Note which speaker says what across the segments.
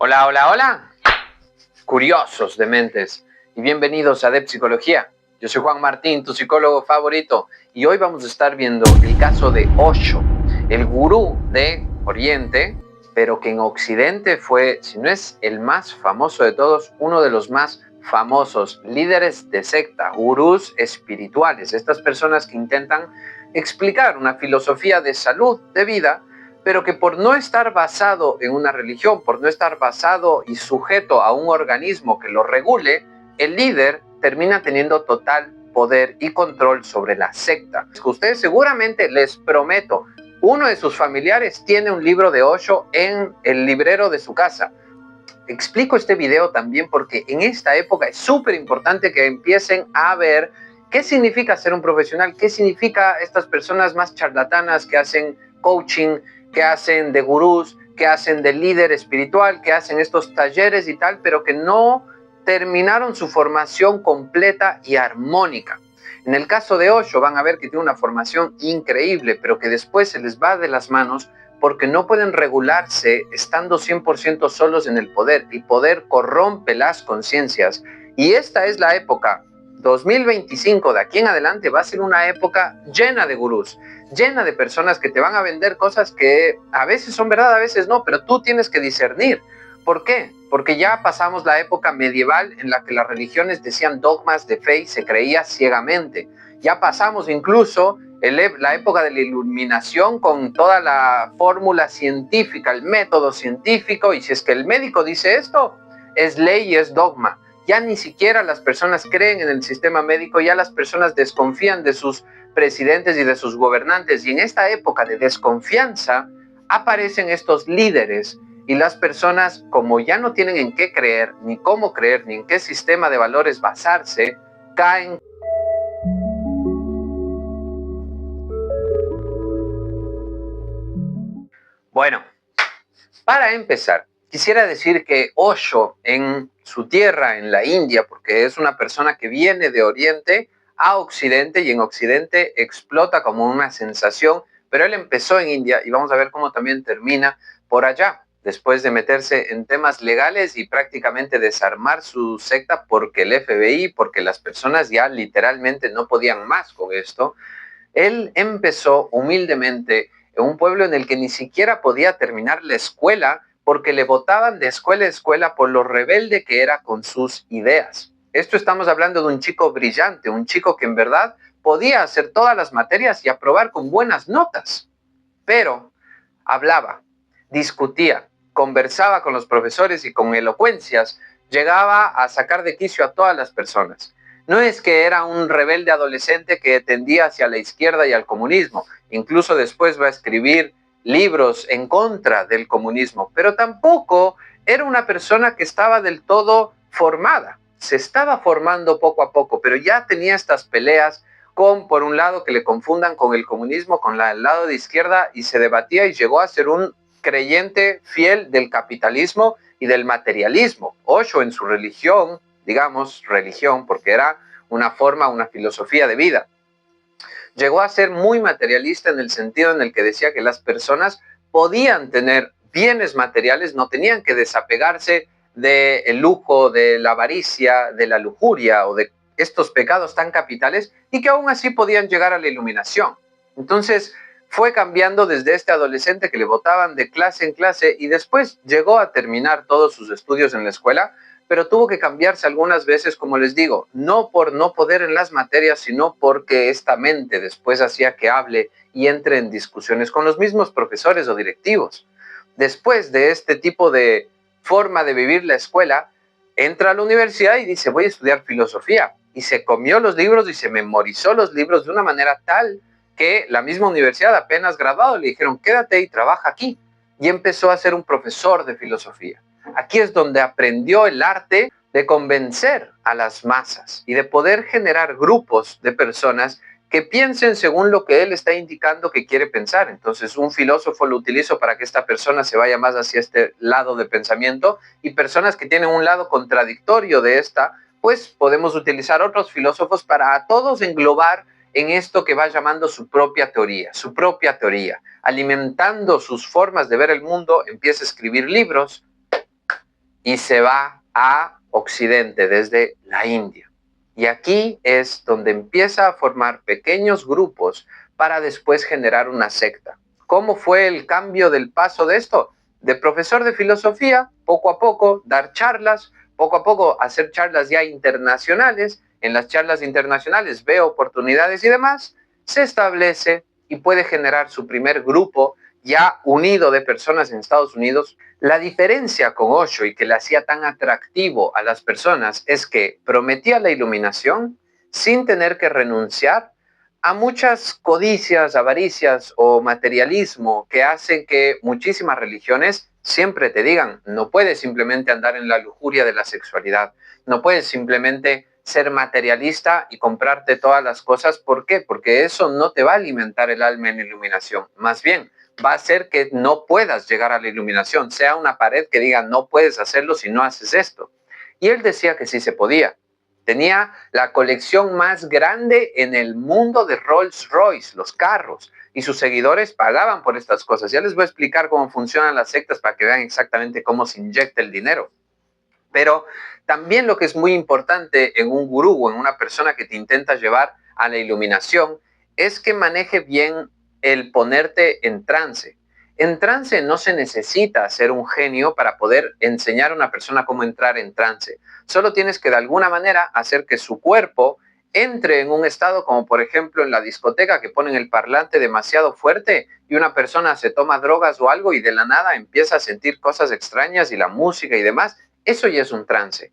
Speaker 1: Hola, hola, hola, curiosos de mentes y bienvenidos a De Psicología. Yo soy Juan Martín, tu psicólogo favorito, y hoy vamos a estar viendo el caso de Osho, el gurú de Oriente, pero que en Occidente fue, si no es el más famoso de todos, uno de los más famosos líderes de secta, gurús espirituales, estas personas que intentan explicar una filosofía de salud, de vida, pero que por no estar basado en una religión, por no estar basado y sujeto a un organismo que lo regule, el líder termina teniendo total poder y control sobre la secta. Ustedes seguramente, les prometo, uno de sus familiares tiene un libro de Osho en el librero de su casa. Explico este video también porque en esta época es súper importante que empiecen a ver qué significa ser un profesional, qué significa estas personas más charlatanas que hacen coaching, que hacen de gurús, que hacen de líder espiritual, que hacen estos talleres y tal, pero que no terminaron su formación completa y armónica. En el caso de Osho van a ver que tiene una formación increíble, pero que después se les va de las manos porque no pueden regularse estando 100% solos en el poder. El poder corrompe las conciencias y esta es la época 2025, de aquí en adelante va a ser una época llena de gurús, llena de personas que te van a vender cosas que a veces son verdad, a veces no, pero tú tienes que discernir. ¿Por qué? Porque ya pasamos la época medieval en la que las religiones decían dogmas de fe y se creía ciegamente. Ya pasamos incluso la época de la iluminación con toda la fórmula científica, el método científico, y si es que el médico dice esto, es ley y es dogma. Ya ni siquiera las personas creen en el sistema médico, ya las personas desconfían de sus presidentes y de sus gobernantes, y en esta época de desconfianza aparecen estos líderes y las personas, como ya no tienen en qué creer, ni cómo creer, ni en qué sistema de valores basarse, caen. Bueno, para empezar, quisiera decir que Osho en su tierra, en la India, porque es una persona que viene de Oriente a Occidente y en Occidente explota como una sensación, pero él empezó en India y vamos a ver cómo también termina por allá, después de meterse en temas legales y prácticamente desarmar su secta porque el FBI, porque las personas ya literalmente no podían más con esto. Él empezó humildemente en un pueblo en el que ni siquiera podía terminar la escuela porque le botaban de escuela a escuela por lo rebelde que era con sus ideas. Esto estamos hablando de un chico brillante, un chico que en verdad podía hacer todas las materias y aprobar con buenas notas, pero hablaba, discutía, conversaba con los profesores y con elocuencias llegaba a sacar de quicio a todas las personas. No es que era un rebelde adolescente que tendía hacia la izquierda y al comunismo, incluso después va a escribir libros en contra del comunismo, pero tampoco era una persona que estaba del todo formada. Se estaba formando poco a poco, pero ya tenía estas peleas con, por un lado, que le confundan con el comunismo, con el lado de izquierda, y se debatía y llegó a ser un creyente fiel del capitalismo y del materialismo. Osho en su religión, digamos religión, porque era una forma, una filosofía de vida, llegó a ser muy materialista en el sentido en el que decía que las personas podían tener bienes materiales, no tenían que desapegarse del lujo, de la avaricia, de la lujuria o de estos pecados tan capitales y que aún así podían llegar a la iluminación. Entonces fue cambiando desde este adolescente que le botaban de clase en clase y después llegó a terminar todos sus estudios en la escuela, pero tuvo que cambiarse algunas veces, como les digo, no por no poder en las materias, sino porque esta mente después hacía que hable y entre en discusiones con los mismos profesores o directivos. Después de este tipo de forma de vivir la escuela, entra a la universidad y dice, voy a estudiar filosofía. Y se comió los libros y se memorizó los libros de una manera tal que la misma universidad, apenas graduado, le dijeron, quédate y trabaja aquí. Y empezó a ser un profesor de filosofía. Aquí es donde aprendió el arte de convencer a las masas y de poder generar grupos de personas que piensen según lo que él está indicando que quiere pensar. Entonces, un filósofo lo utilizo para que esta persona se vaya más hacia este lado de pensamiento y personas que tienen un lado contradictorio de esta, pues podemos utilizar otros filósofos para a todos englobar en esto que va llamando su propia teoría. Alimentando sus formas de ver el mundo, empieza a escribir libros y se va a Occidente desde la India. Y aquí es donde empieza a formar pequeños grupos para después generar una secta. ¿Cómo fue el cambio del paso de esto? De profesor de filosofía, poco a poco, dar charlas, poco a poco hacer charlas ya internacionales. En las charlas internacionales ve oportunidades y demás, se establece y puede generar su primer grupo ya unido de personas en Estados Unidos. La diferencia con Osho y que le hacía tan atractivo a las personas es que prometía la iluminación sin tener que renunciar a muchas codicias, avaricias o materialismo que hacen que muchísimas religiones siempre te digan, no puedes simplemente andar en la lujuria de la sexualidad, no puedes simplemente ser materialista y comprarte todas las cosas. ¿Por qué? Porque eso no te va a alimentar el alma en iluminación. Más bien, va a hacer que no puedas llegar a la iluminación, sea una pared que diga no puedes hacerlo si no haces esto. Y él decía que sí se podía. Tenía la colección más grande en el mundo de Rolls Royce, los carros, y sus seguidores pagaban por estas cosas. Ya les voy a explicar cómo funcionan las sectas para que vean exactamente cómo se inyecta el dinero. Pero también lo que es muy importante en un gurú o en una persona que te intenta llevar a la iluminación es que maneje bien el ponerte en trance. En trance no se necesita ser un genio para poder enseñar a una persona cómo entrar en trance. Solo tienes que de alguna manera hacer que su cuerpo entre en un estado como por ejemplo en la discoteca que ponen el parlante demasiado fuerte y una persona se toma drogas o algo y de la nada empieza a sentir cosas extrañas y la música y demás. Eso ya es un trance.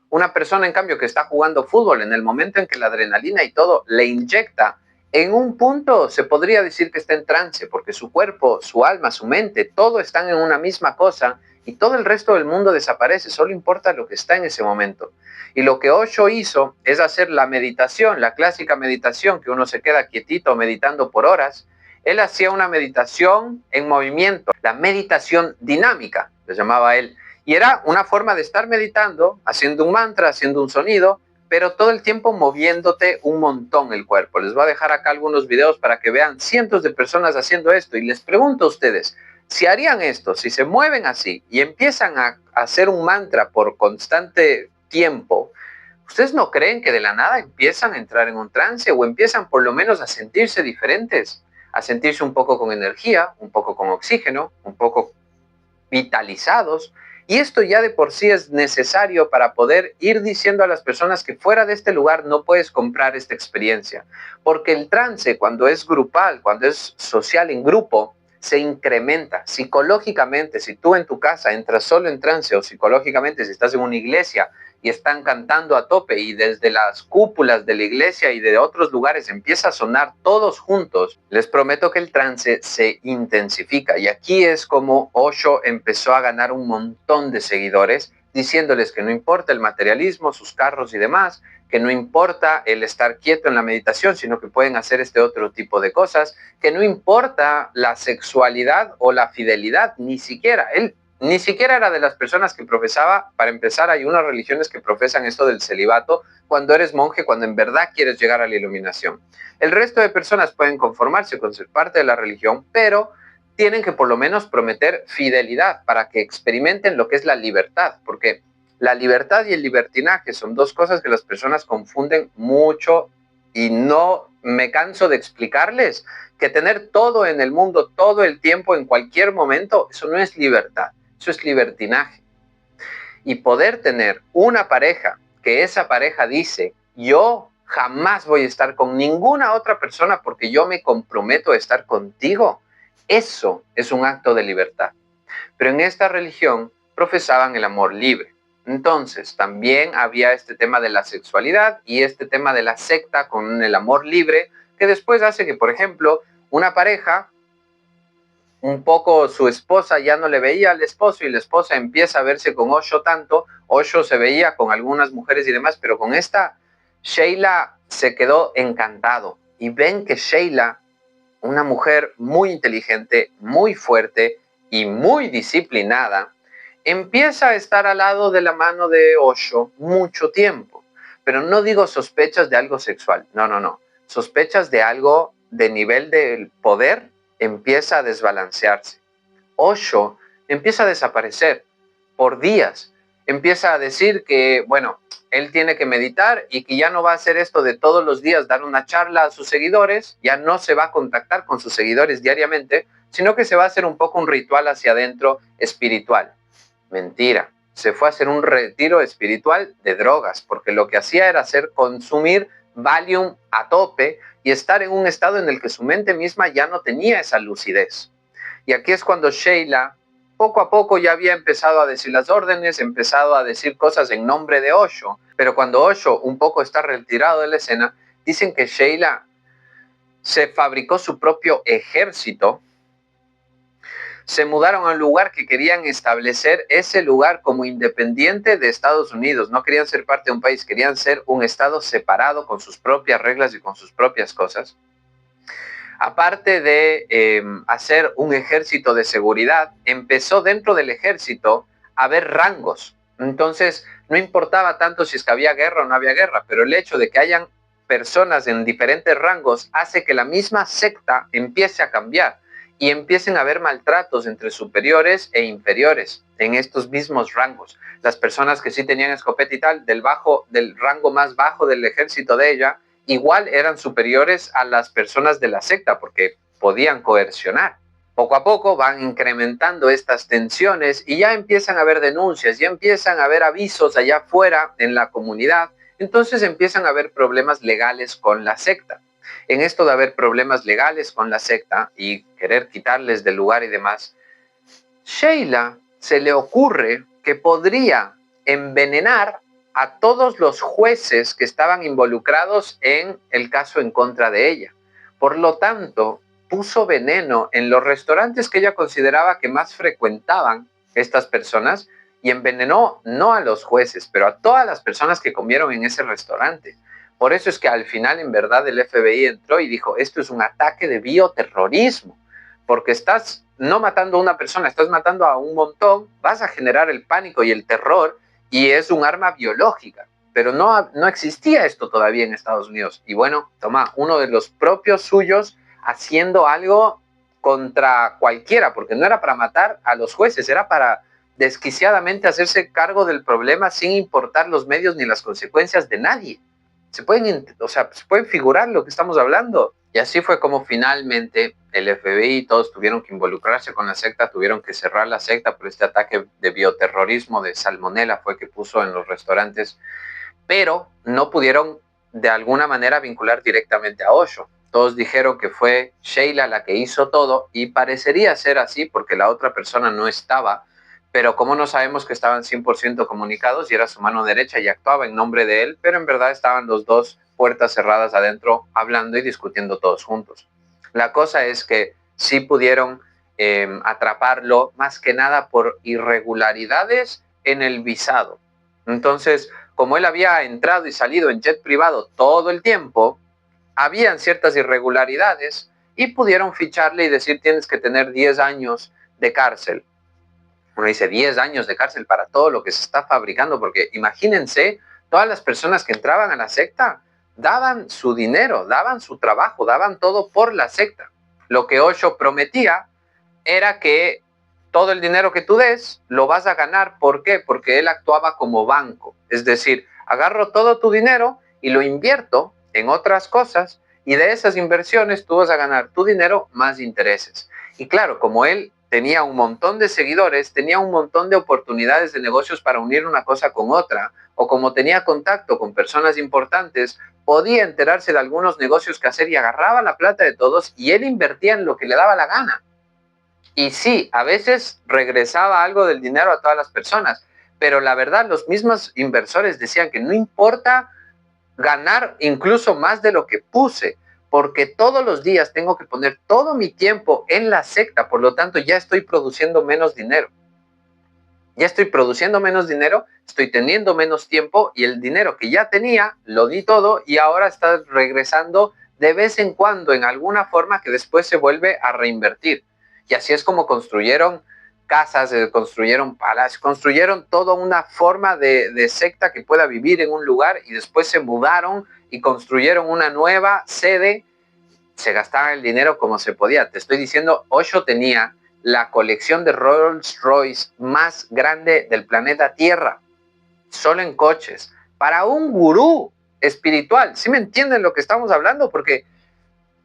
Speaker 1: Una persona, en cambio, que está jugando fútbol, en el momento en que la adrenalina y todo le inyecta, en un punto se podría decir que está en trance, porque su cuerpo, su alma, su mente, todo están en una misma cosa y todo el resto del mundo desaparece, solo importa lo que está en ese momento. Y lo que Osho hizo es hacer la meditación, la clásica meditación, que uno se queda quietito meditando por horas. Él hacía una meditación en movimiento, la meditación dinámica, le llamaba él. Y era una forma de estar meditando, haciendo un mantra, haciendo un sonido, pero todo el tiempo moviéndote un montón el cuerpo. Les voy a dejar acá algunos videos para que vean cientos de personas haciendo esto. Y les pregunto a ustedes, si harían esto, si se mueven así y empiezan a hacer un mantra por constante tiempo, ¿ustedes no creen que de la nada empiezan a entrar en un trance o empiezan por lo menos a sentirse diferentes? A sentirse un poco con energía, un poco con oxígeno, un poco vitalizados. Y esto ya de por sí es necesario para poder ir diciendo a las personas que fuera de este lugar no puedes comprar esta experiencia. Porque el trance, cuando es grupal, cuando es social en grupo, se incrementa psicológicamente. Si tú en tu casa entras solo en trance o psicológicamente si estás en una iglesia y están cantando a tope y desde las cúpulas de la iglesia y de otros lugares empieza a sonar todos juntos, les prometo que el trance se intensifica. Y aquí es como Osho empezó a ganar un montón de seguidores, diciéndoles que no importa el materialismo, sus carros y demás, que no importa el estar quieto en la meditación, sino que pueden hacer este otro tipo de cosas, que no importa la sexualidad o la fidelidad, ni siquiera. Él ni siquiera era de las personas que profesaba. Para empezar, hay unas religiones que profesan esto del celibato cuando eres monje, cuando en verdad quieres llegar a la iluminación. El resto de personas pueden conformarse con ser parte de la religión, pero tienen que por lo menos prometer fidelidad para que experimenten lo que es la libertad, porque la libertad y el libertinaje son dos cosas que las personas confunden mucho y no me canso de explicarles que tener todo en el mundo, todo el tiempo, en cualquier momento, eso no es libertad. Eso es libertinaje. Y poder tener una pareja que esa pareja dice, yo jamás voy a estar con ninguna otra persona porque yo me comprometo a estar contigo, eso es un acto de libertad. Pero en esta religión profesaban el amor libre. Entonces, también había este tema de la sexualidad y este tema de la secta con el amor libre, que después hace que, por ejemplo, una pareja un poco su esposa ya no le veía al esposo y la esposa empieza a verse con Osho tanto. Osho se veía con algunas mujeres y demás, pero con esta Sheila se quedó encantado. Y ven que Sheila, una mujer muy inteligente, muy fuerte y muy disciplinada, empieza a estar al lado de la mano de Osho mucho tiempo. Pero no digo sospechas de algo sexual, no, no, no. Sospechas de algo de nivel del poder empieza a desbalancearse. Osho empieza a desaparecer por días empieza a decir que, bueno, él tiene que meditar y que ya no va a hacer esto de todos los días dar una charla a sus seguidores, ya no se va a contactar con sus seguidores diariamente, sino que se va a hacer un poco un ritual hacia adentro espiritual. Mentira. Se fue a hacer un retiro espiritual de drogas, porque lo que hacía era consumir Valium a tope y estar en un estado en el que su mente misma ya no tenía esa lucidez. Y aquí es cuando Sheila, poco a poco, ya había empezado a decir las órdenes, empezado a decir cosas en nombre de Osho, pero cuando Osho un poco está retirado de la escena, dicen que Sheila se fabricó su propio ejército. Se mudaron a un lugar que querían establecer ese lugar como independiente de Estados Unidos. No querían ser parte de un país, querían ser un estado separado con sus propias reglas y con sus propias cosas. Aparte de hacer un ejército de seguridad, empezó dentro del ejército a haber rangos. Entonces, no importaba tanto si es que había guerra o no había guerra, pero el hecho de que hayan personas en diferentes rangos hace que la misma secta empiece a cambiar y empiecen a haber maltratos entre superiores e inferiores en estos mismos rangos. Las personas que sí tenían escopeta y tal, del rango más bajo del ejército de ella, igual eran superiores a las personas de la secta porque podían coercionar. Poco a poco van incrementando estas tensiones y ya empiezan a haber denuncias, ya empiezan a haber avisos allá afuera en la comunidad. Entonces empiezan a haber problemas legales con la secta. En esto de haber problemas legales con la secta y querer quitarles del lugar y demás, Sheila se le ocurre que podría envenenar a todos los jueces que estaban involucrados en el caso en contra de ella. Por lo tanto, puso veneno en los restaurantes que ella consideraba que más frecuentaban estas personas y envenenó no a los jueces, pero a todas las personas que comieron en ese restaurante. Por eso es que al final, en verdad, el FBI entró y dijo, esto es un ataque de bioterrorismo, porque estás no matando a una persona, estás matando a un montón, vas a generar el pánico y el terror, y es un arma biológica. Pero no existía esto todavía en Estados Unidos. Y bueno, toma, uno de los propios suyos haciendo algo contra cualquiera, porque no era para matar a los jueces, era para desquiciadamente hacerse cargo del problema sin importar los medios ni las consecuencias de nadie. Se pueden figurar lo que estamos hablando. Y así fue como finalmente el FBI y todos tuvieron que involucrarse con la secta, tuvieron que cerrar la secta por este ataque de bioterrorismo, de salmonela fue que puso en los restaurantes, pero no pudieron de alguna manera vincular directamente a Osho. Todos dijeron que fue Sheila la que hizo todo y parecería ser así porque la otra persona no estaba, pero como no sabemos que estaban 100% comunicados y era su mano derecha y actuaba en nombre de él, pero en verdad estaban los dos puertas cerradas adentro hablando y discutiendo todos juntos. La cosa es que sí pudieron atraparlo más que nada por irregularidades en el visado. Entonces, como él había entrado y salido en jet privado todo el tiempo, habían ciertas irregularidades y pudieron ficharle y decir tienes que tener 10 años de cárcel. Uno dice 10 años de cárcel para todo lo que se está fabricando, porque imagínense, todas las personas que entraban a la secta daban su dinero, daban su trabajo, daban todo por la secta. Lo que Osho prometía era que todo el dinero que tú des lo vas a ganar. ¿Por qué? Porque él actuaba como banco. Es decir, agarro todo tu dinero y lo invierto en otras cosas y de esas inversiones tú vas a ganar tu dinero más intereses. Y claro, como él tenía un montón de seguidores, tenía un montón de oportunidades de negocios para unir una cosa con otra, o como tenía contacto con personas importantes, podía enterarse de algunos negocios que hacer y agarraba la plata de todos y él invertía en lo que le daba la gana. Y sí, a veces regresaba algo del dinero a todas las personas, pero la verdad los mismos inversores decían que no importa ganar incluso más de lo que puse, porque todos los días tengo que poner todo mi tiempo en la secta, por lo tanto ya estoy produciendo menos dinero. Ya estoy produciendo menos dinero, estoy teniendo menos tiempo y el dinero que ya tenía lo di todo y ahora está regresando de vez en cuando en alguna forma que después se vuelve a reinvertir. Y así es como construyeron casas, construyeron palacios, construyeron toda una forma de secta que pueda vivir en un lugar y después se mudaron y construyeron una nueva sede. Se gastaban el dinero como se podía. Te estoy diciendo, Osho tenía la colección de Rolls Royce más grande del planeta Tierra. solo en coches, para un gurú espiritual. ¿Sí me entienden lo que estamos hablando? Porque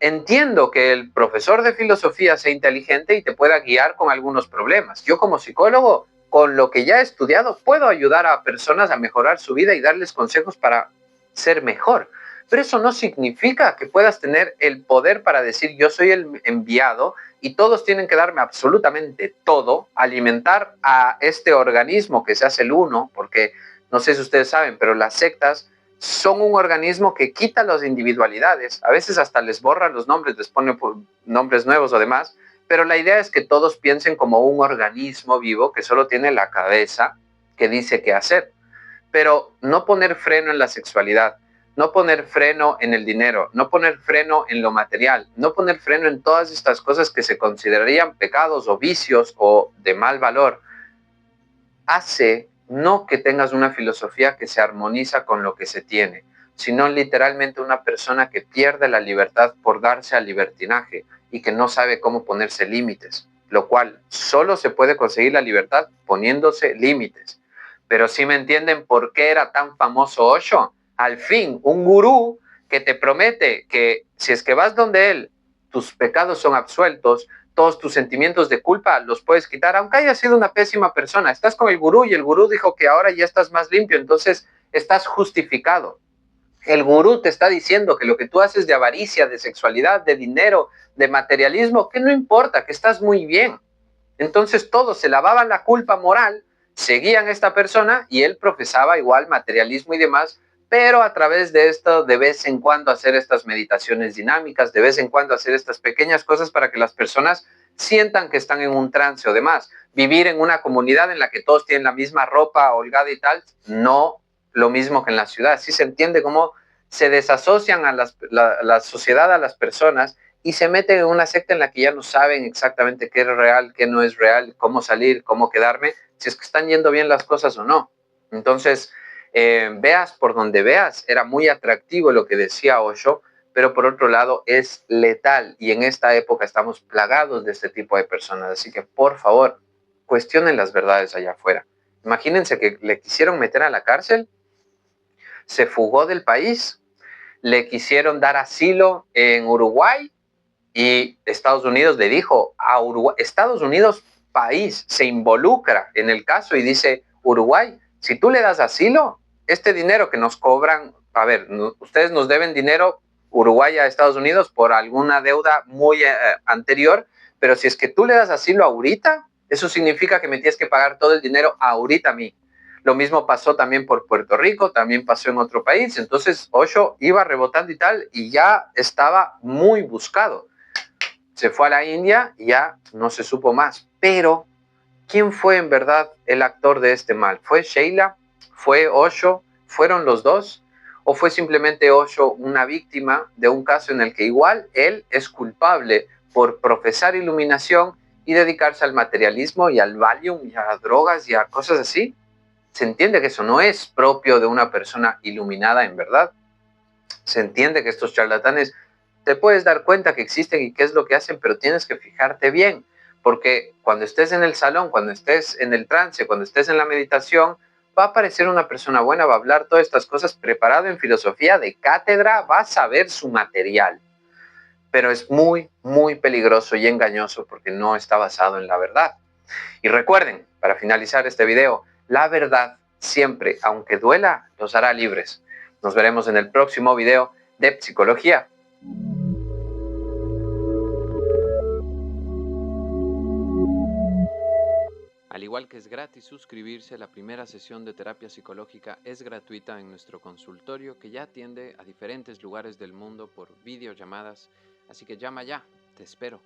Speaker 1: entiendo que el profesor de filosofía sea inteligente y te pueda guiar con algunos problemas. Yo como psicólogo, con lo que ya he estudiado, puedo ayudar a personas a mejorar su vida y darles consejos para ser mejor. Pero eso no significa que puedas tener el poder para decir yo soy el enviado y todos tienen que darme absolutamente todo, alimentar a este organismo que se hace el uno, porque no sé si ustedes saben, pero las sectas son un organismo que quita las individualidades, a veces hasta les borra los nombres, les pone nombres nuevos o demás, pero la idea es que todos piensen como un organismo vivo que solo tiene la cabeza que dice qué hacer, pero no poner freno en la sexualidad, no poner freno en el dinero, no poner freno en lo material, no poner freno en todas estas cosas que se considerarían pecados o vicios o de mal valor, hace no que tengas una filosofía que se armoniza con lo que se tiene, sino literalmente una persona que pierde la libertad por darse al libertinaje y que no sabe cómo ponerse límites, lo cual solo se puede conseguir la libertad poniéndose límites. Pero si me entienden por qué era tan famoso Osho, al fin un gurú que te promete que si es que vas donde él, tus pecados son absueltos, todos tus sentimientos de culpa los puedes quitar, aunque hayas sido una pésima persona. Estás con el gurú y el gurú dijo que ahora ya estás más limpio, entonces estás justificado. El gurú te está diciendo que lo que tú haces de avaricia, de sexualidad, de dinero, de materialismo, que no importa, que estás muy bien. Entonces todos se lavaban la culpa moral, seguían a esta persona y él profesaba igual materialismo y demás, pero a través de esto de vez en cuando hacer estas meditaciones dinámicas, de vez en cuando hacer estas pequeñas cosas para que las personas sientan que están en un trance o demás. Vivir en una comunidad en la que todos tienen la misma ropa holgada y tal, no lo mismo que en la ciudad. Sí se entiende cómo se desasocian a la sociedad, a las personas, y se meten en una secta en la que ya no saben exactamente qué es real, qué no es real, cómo salir, cómo quedarme, si es que están yendo bien las cosas o no. Entonces, veas por donde veas, era muy atractivo lo que decía Osho, pero por otro lado es letal y en esta época estamos plagados de este tipo de personas. Así que por favor, cuestionen las verdades allá afuera. Imagínense que le quisieron meter a la cárcel, se fugó del país, le quisieron dar asilo en Uruguay y Estados Unidos le dijo a Uruguay, Estados Unidos país se involucra en el caso y dice, Uruguay, si tú le das asilo, este dinero que nos cobran, a ver, ustedes nos deben dinero Uruguay a Estados Unidos por alguna deuda muy anterior, pero si es que tú le das asilo ahorita, eso significa que me tienes que pagar todo el dinero ahorita a mí. Lo mismo pasó también por Puerto Rico, también pasó en otro país. Entonces Osho iba rebotando y tal, y ya estaba muy buscado. Se fue a la India y ya no se supo más. Pero, ¿quién fue en verdad el actor de este mal? ¿Fue Sheila? ¿Fue Osho? ¿Fueron los dos? ¿O fue simplemente Osho una víctima de un caso en el que igual él es culpable por profesar iluminación y dedicarse al materialismo y al Valium y a drogas y a cosas así? Se entiende que eso no es propio de una persona iluminada en verdad. Se entiende que estos charlatanes te puedes dar cuenta que existen y qué es lo que hacen, pero tienes que fijarte bien, porque cuando estés en el salón, cuando estés en el trance, cuando estés en la meditación, va a aparecer una persona buena, va a hablar todas estas cosas preparado en filosofía de cátedra, va a saber su material, pero es muy, muy peligroso y engañoso porque no está basado en la verdad. Y recuerden, para finalizar este video, la verdad siempre, aunque duela, los hará libres. Nos veremos en el próximo video de psicología. Al igual que es gratis suscribirse, la primera sesión de terapia psicológica es gratuita en nuestro consultorio que ya atiende a diferentes lugares del mundo por videollamadas, así que llama ya, te espero.